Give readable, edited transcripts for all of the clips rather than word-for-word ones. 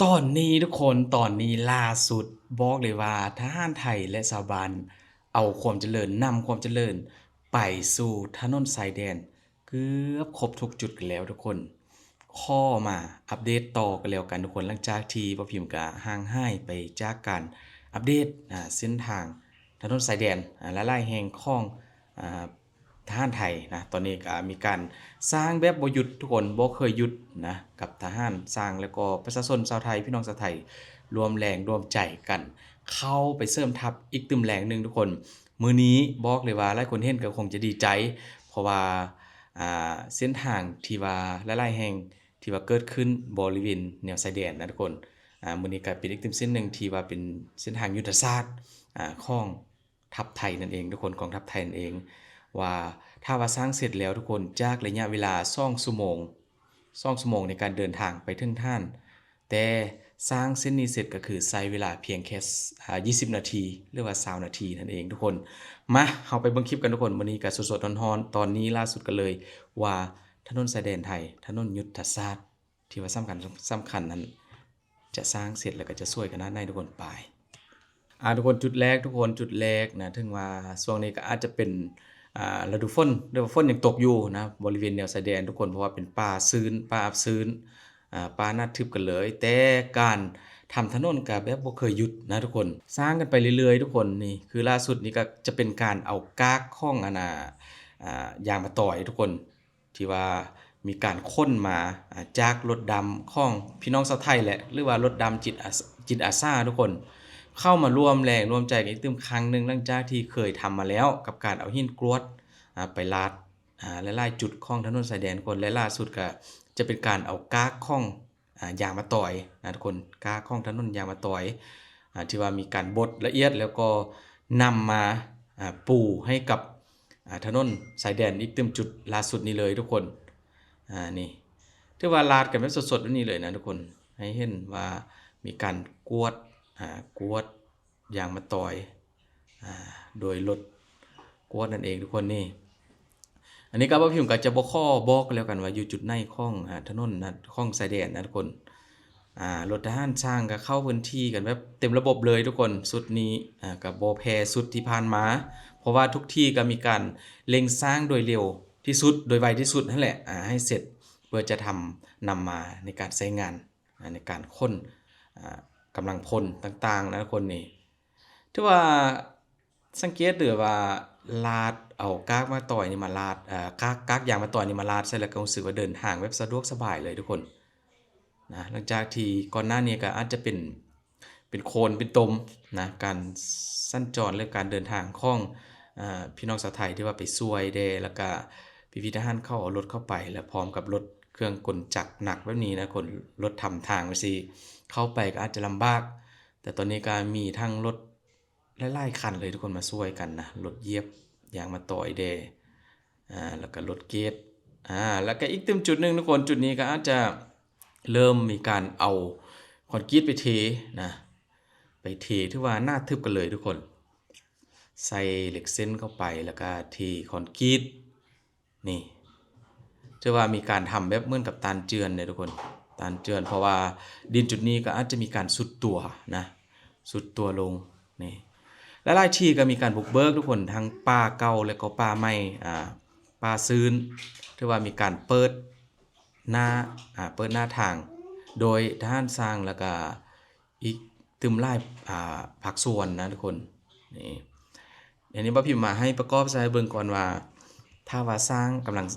ตอนนี้ทุกคนตอนนี้ล่าสุดบอกเลยว่าทหารไทยและชาวบ้านเอาความเจริญนำความเจริญไปสู่ถนนชายแดนเกือบครบทุกจุดกันแล้วทุกคนข้อมาอัปเดตต่อกันแล้วกันทุกคนหลังจากที่บ่พิมพ์ก็ห่างหายไปจากการอัปเดตเส้นทางถนนชายแดนหลายๆแห่งของอ่า ทหารไทยนะตอนนี้ก็มีการสร้างแบบบ่หยุดทุกคนบ่เคยหยุดนะกับทหารสร้างแล้วก็ประชาชนชาวไทยพี่น้องชาวไทยรวมแรงรวมใจกันเข้าไปเสริมทัพอีกตึมแรงหนึงทุกคนมื้อนี้บอกเลยว่าหลายคนเห็นก็คงจะดีใจเพราะว่าเส้นทางที่ว่าหลายๆแห่งที่ว่าเกิดขึ้นบริเวณแนวชายแดนนะทุกคนมื้อนี้ก็เป็นอีกตึมเส้นหนึ่งที่ว่าเป็นเส้นทางยุทธศาสตร์ของทัพไทยนั่นเองทุกคนกองทัพไทยนั่นเอง ว่าถ้าว่าสร้างเสร็จแล้วทุกคนจากระยะเวลา2ชั่วโมง2ชั่วโมงในการเดินทางไปถึงท่านแต่สร้างเส้นนี้เสร็จก็คือใช้เวลาเพียงแค่20นาทีหรือว่า20นาทีนั่นเองทุกคนมาเฮาไปเบิ่งคลิปกันทุกคนวันนี้ก็สดๆร้อนๆตอนนี้ล่าสุดกันเลยว่าถนนชายแดนไทยถนนยุทธศาสตร์ที่ว่าสำคัญนั้นจะสร้างเสร็จแล้วก็จะสวยขนาดไหนทุกคนไปทุกคนจุดแรกทุกคนจุดแรกนะถึงว่าช่วงนี้ก็อาจจะเป็นฤดูฝนเรียกว่าฝนยังตกอยู่นะบริเวณแนวชายแดนทุกคนเพราะว่าเป็นป่าชื้นป่าอับชื้นป่าหน้าทึบกันเลยแต่การทำถนนก็แบบบ่เคยหยุดนะทุกคนสร้างกันไปเรื่อยๆทุกคนนี่คือล่าสุดนี่ก็จะเป็นการเอากากของยางมะตอยทุกคนที่ว่ามีการค้นมาจากรถดำของพี่น้องชาวไทยแหละหรือว่ารถดำจิตอาสาทุกคนเข้ามาร่วมแรงร่วมใจกันอีกตึมครั้งหนึงหลังจากที่เคยทำมาแล้วกับการเอาหินกรวดไปลาดหลายๆจุดของถนนชายแดนคนและล่าสุดก็จะเป็นการเอากากของยางมะตอยนะทุกคนกากของถนนยางมะตอยที่ว่ามีการบดละเอียดแล้วก็นำมาปูให้กับถนนชายแดนอีกตึมจุดล่าสุดนี้เลยทุกคนนี่ถือว่าลาดกันแบบสดๆนี่เลยนะทุกคนให้เห็นว่ามีการกวดยางมะตอยโดยรถกวดนั่นเองทุกคนนี่อันนี้ก็บ่พิมพ์ก็จะบ่ข้อบอกแล้วกันว่าอยู่จุดไหนของถนนนะของชายแดนนะทุกคนรถทหารช่างก็เข้าพื้นที่กันแบบเต็มระบบเลยทุกคนสุดนี้ก็บ่แพ้สุดที่ผ่านมาเพราะว่าทุกที่ก็มีการเร่งสร้างโดยเร็วที่สุดโดยไวที่สุดนั่นแหละให้เสร็จเพื่อจะนำมาในการใช้งานในการค้นกำลังพลต่างๆนะทุกคนนี่ถือว่าสังเกตหรือว่าลาดเอากากมาต่อยนี่มาลาดกากยางมาต่อยนี่มาลาดใส่แล้วก็รู้สึกว่าเดินทางแบบสะดวกสบายเลยทุกคนนะหลังจากที่ก่อนหน้านี้ก็อาจจะเป็นโคลนเป็นตมนะการสัญจรและการเดินทางของพี่น้องชาวไทยที่ว่าไปช่วยเด้แล้วก็พี่ๆทหารเข้าเอารถเข้าไปแล้วพร้อมกับรถเครื่องกลจักรหนักแบบนี้นะคนรถทำทางไปสิเข้าไปก็อาจจะลำบากแต่ตอนนี้ก็มีทั้งรถหลายๆคันเลยทุกคนมาช่วยกันนะรถเหยียบยางมะตอยเด้แล้วก็รถเกตแล้วก็อีกตึมจุดหนึงทุกคนจุดนี้ก็อาจจะเริ่มมีการเอาคอนกรีตไปเทนะไปเทที่ว่าหน้าทึบกันเลยทุกคนใส่เหล็กเส้นเข้าไปแล้วก็เทคอนกรีตนี่จะว่ามีการทำแบบเหมือนกับตานเจือนเลยทุกคนตานเจือนเพราะว่าดินจุดนี้ก็อาจจะมีการสุดตัวนะสุดตัวลงนี่และหลายที่ก็มีการบุกเบิกทุกคนทั้งป่าเก่าและก็ป่าใหม่ป่าชื้นที่ว่ามีการเปิดหน้าทางโดยทหารสร้างแล้วก็อีกตึมหลายภาคส่วนนะทุกคนนี่อันนี้บ่พิมพ์มาให้ประกอบใส่เบิ่งก่อนว่าถ้าว่าสร้างกำลัง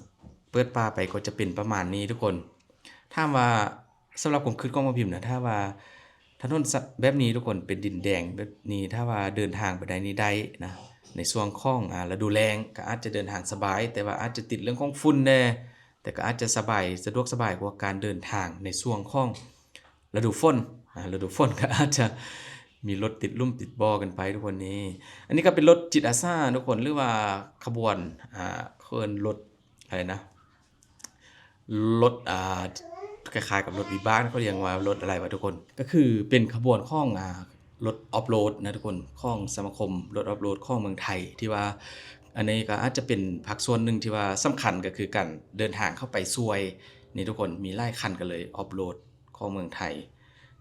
เปิดป่าไปก็จะเป็นประมาณนี้ทุกคนถ้าว่าสำหรับผมคิดของบ่พิมพ์นะถ้าว่าถนนแบบนี้ทุกคนเป็นดินแดงแบบนี้ถ้าว่าเดินทางไปได้นี่ได้นะในช่วงของฤดูแล้งก็อาจจะเดินทางสบายแต่ว่าอาจจะติดเรื่องของฝุ่นแน่แต่ก็อาจจะสะดวกสบายกว่าการเดินทางในช่วงของฤดูฝนฤดูฝนก็อาจจะมีรถติดลุ่มติดบ่อกันไปทุกคนนี้อันนี้ก็เป็นรถจิตอาสาทุกคนหรือว่าขบวนเคลื่อนรถอะไรนะรถคล้ายๆกับรถวิบากเขาเรียกว่ารถอะไรวะทุกคนก็คือเป็นขบวนของรถออฟโรดนะทุกคนของสมาคมรถออฟโรดของเมืองไทยที่ว่าอันนี้ก็อาจจะเป็นภาคส่วนหนึ่งที่ว่าสำคัญก็คือการเดินทางเข้าไปช่วยนี่ทุกคนมีหลายคันกันเลยออฟโรดของเมืองไทย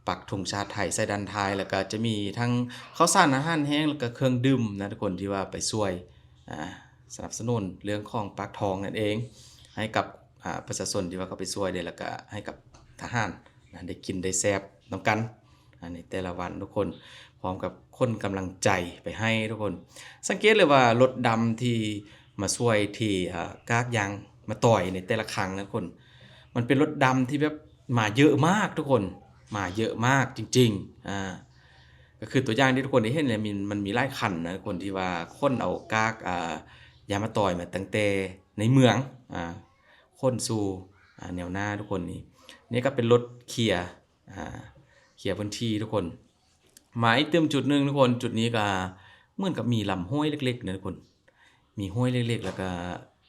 ปักธงชาติไทยใส่ด้านท้ายแล้วก็จะมีทั้งข้าวสารอาหารแห้งแล้วก็เครื่องดื่มนะทุกคนที่ว่าไปช่วยอ่าสนับสนุนเรื่องของปากท้องนั่นเองให้กับประชาชนที่ว่าเขาไปช่วยได้แล้วก็ให้กับทหารนะได้กินได้แซ่บนํกันในแต่ละวันทุกคนพร้อมกับคนกำลังใจไปให้ทุกคนสังเกตเลยว่ารถดำที่มาช่วยที่กากยางมาต่อยในแต่ละครั้งนะทุกคนมันเป็นรถดำที่แบบมาเยอะมากทุกคนมาเยอะมากจริงๆก็คือตัวอย่างที่ทุกคนได้เห็นเนี่ยมันมีหลายคันนะคนที่ว่าคนเอากากยางมาต่อยมาตั้งแต่ในเมืองคนสู่แนวหน้าทุกคนนี่ก็เป็นรถเคลียร์เคลียร์พื้นที่ทุกคนหมายเติมจุดหนึ่งทุกคนจุดนี้ก็เหมือนกับมีลำห้วยเล็กๆนะทุกคนมีห้วยเล็กๆแล้วก็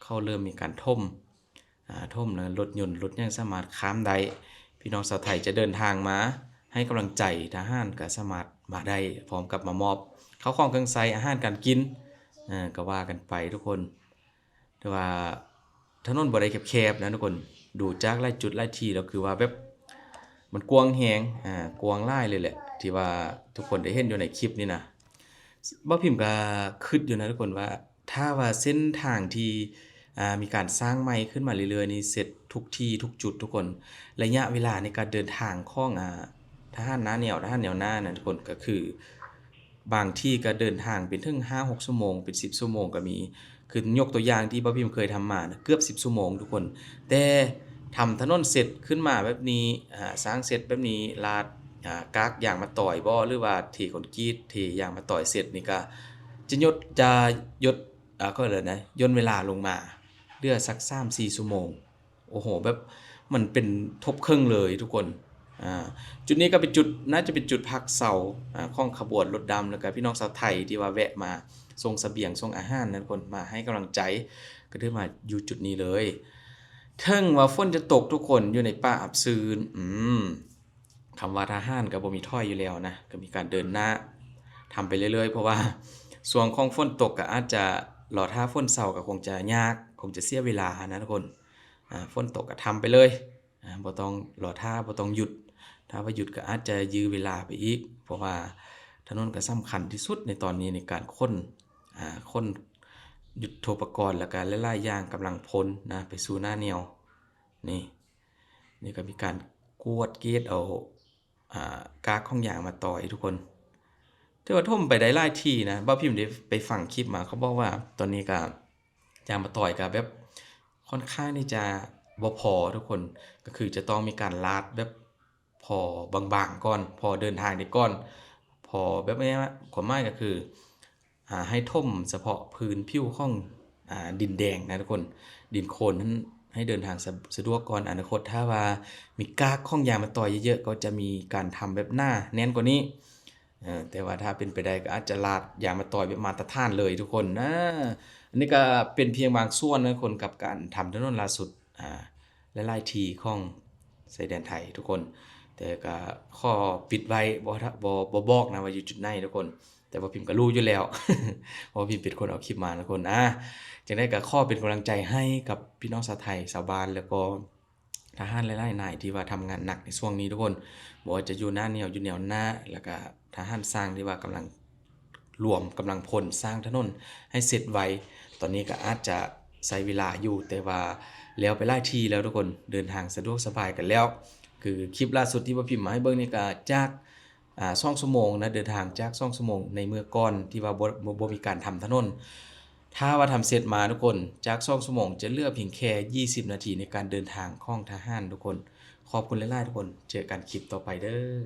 เขาเริ่มมีการท่มแล้วรถยนต์รถยังสามารถข้ามได้พี่น้องชาวไทยจะเดินทางมาให้กำลังใจทหารก็สามารถมาได้พร้อมกับมามอบข้าวของเครื่องใช้อาหารการกินก็ว่ากันไปทุกคนแต่ว่าถนนบ่ได้แคบๆนะทุกคนดูจากหลายจุดหลายที่แล้วคือว่าแบบมันกว้างแฮงกว้างหลายเลยแหละที่ว่าทุกคนได้เห็นอยู่ในคลิปนี้นะบ่พิมพ์ก็คิดอยู่นะทุกคนว่าถ้าว่าเส้นทางที่มีการสร้างใหม่ขึ้นมาเรื่อยๆนี่เสร็จทุกที่ทุกจุดทุกคนระยะเวลาในการเดินทางของทหารหน้าแนวทหารแนวหน้านะทุกคนก็คือบางที่ก็เดินทางเป็นถึง 5-6 ชั่วโมงเป็น10ชั่วโมงก็มีคือยกตัวอย่างที่บ่พิมพ์เคยทำมานะเกือบ10ชั่วโมงทุกคนแต่ทำถนนเสร็จขึ้นมาแบบนี้สร้างเสร็จแบบนี้ลาดกากยางมาต่อยบ่หรือว่าเทคอนกรีตเทยางมาต่อยเสร็จนี่ก็จะยดก็เลยนะย่นเวลาลงมาเหลือสัก 3-4 ชั่วโมงโอ้โหแบบมันเป็นทบครึ่งเลยทุกคนจุดนี้ก็เป็นจุดน่าจะเป็นจุดพักเสาของขบวนรถดำแล้วก็พี่น้องชาวไทยที่ว่าแวะมาส่งเสบียงส่งอาหารนั่นคนมาให้กำลังใจก็ได้มาอยู่จุดนี้เลยถึงว่าฝนจะตกทุกคนอยู่ในป่าอับชื้นคำว่าทหารก็บ่มีถ้อยอยู่แล้วนะก็มีการเดินหน้าทำไปเรื่อยๆเพราะว่าส่วนของฝนตกก็อาจจะรอท่าฝนเซาก็คงจะยากคงจะเสียเวลานะทุกคนฝนตกก็ทำไปเลยบ่ต้องรอท่าบ่ต้องหยุดถ้าว่าหยุดก็อาจจะยื้อเวลาไปอีกเพราะว่าถนนก็สำคัญที่สุดในตอนนี้ในการค้นยุทโธปกรณ์และการหลายๆอย่างกำลังพลนะไปสู่หน้าแนวนี่ก็มีการกวดเกตเอากากของยางมาต่อยทุกคนแต่ว่าท่มไปได้หลายที่นะบ่พิมพ์ได้ไปฟังคลิปมาเขาบอกว่าตอนนี้ก็ยางมาต่อยก็แบบค่อนข้างที่จะบ่พอทุกคนก็คือจะต้องมีการลาดแบบพอบางๆก่อนพอเดินทางได้ก่อนพอแบบนี้ความหมายก็คือให้ท่มเฉพาะพื้นผิวของดินแดงนะทุกคนดินโคลนนั้นให้เดินทางสะดวกก่อนอนาคตถ้าว่ามีกากของยางมาต่อยเยอะๆก็จะมีการทำแบบหน้าแน่นกว่านี้แต่ว่าถ้าเป็นไปได้ก็อาจจะลาดยางมาต่อยแบบมาตรฐานเลยทุกคนนะอันนี้ก็เป็นเพียงบางส่วนนะคนกับการทำถนนล่าสุดหลายๆที่ของชายแดนไทยทุกคนแต่ก็ข้อปิดไว้บ่บอกนะว่าอยู่จุดไหนทุกคนแต่ว่าพิมพ์ก็รู้อยู่แล้ว เพราะพิมพ์เป็นคนเอาคลิปมาทุกคนจังได๋ก็ขอเป็นกำลังใจให้กับพี่น้องชาวไทยชาวบ้านแล้วก็ทหารหลายๆนายที่ว่าทำงานหนักในช่วงนี้ทุกคนบ่ว่าจะอยู่หน้าแนวอยู่แนวหน้าแล้วก็ทหารสร้างที่ว่ากำลังรวมกำลังพลสร้างถนนให้เสร็จไวตอนนี้ก็อาจจะใช้เวลาอยู่แต่ว่าแล้วไปหลายที่แล้วทุกคนเดินทางสะดวกสบายกันแล้วคือคลิปล่าสุดที่บ่พิมพ์มาให้เบิ่งนี่ก็จาก2ชั่วโมงนะเดินทางจาก2ชั่วโมงในเมื่อก่อนที่ว่าบ่มีการทำถนนถ้าว่าทำเสร็จมาทุกคนจาก2ชั่วโมงจะเหลือเพียงแค่20นาทีในการเดินทางของทหารทุกคนขอบคุณหลายๆทุกคนเจอกันคลิปต่อไปเด้อ